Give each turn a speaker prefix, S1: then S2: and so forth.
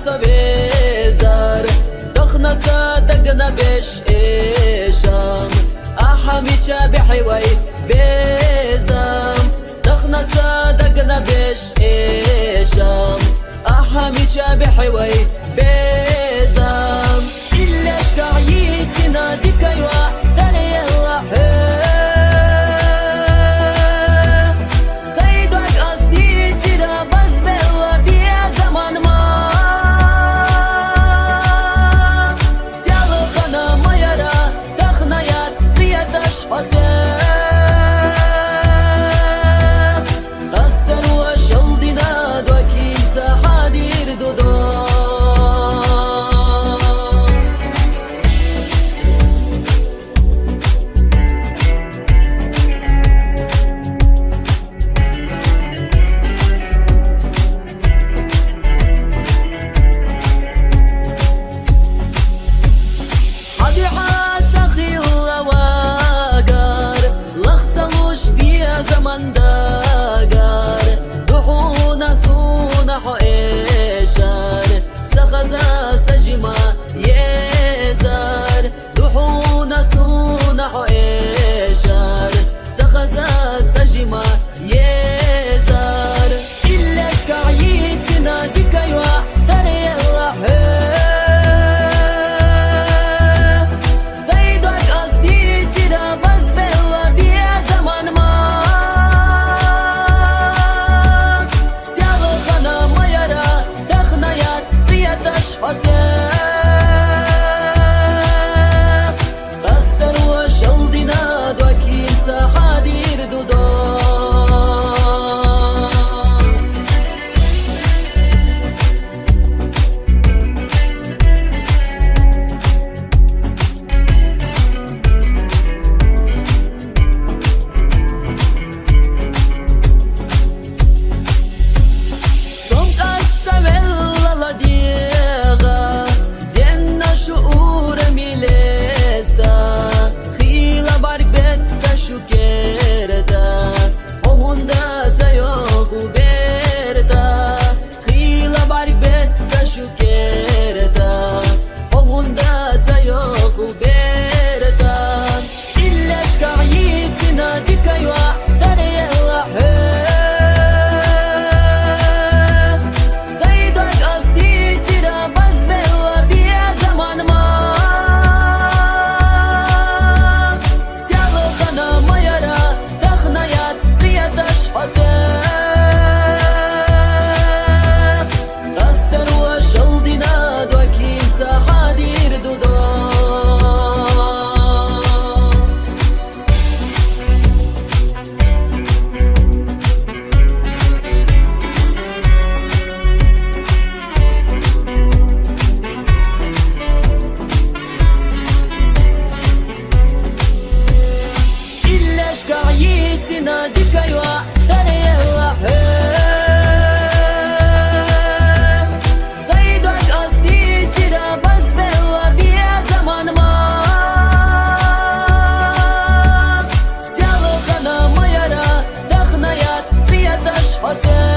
S1: سبيزار دخنا صدقنا بش إيشام أحمي شابحي وي بيزام دخنا صدقنا بش إيشام أحمي شابحي وي بيزام إلا شكايت سنادك يوا دنيا الله زمان داغار دحونا سونح إيشار سخزا سجما يزار دحونا سونح إيشار سخزا سجما يزار إلا شكايت سنادك يوا دري الله سيدك أصدي سيدا بس بالله بيا زمان ما قستر وشلدنا دوكيل سحادير دودو سنادك يوا دري الله سيدك أصدي سيدا بس بالله بيا زمان ما سيالو خنا ما يرى دخنا يات بيا تشخص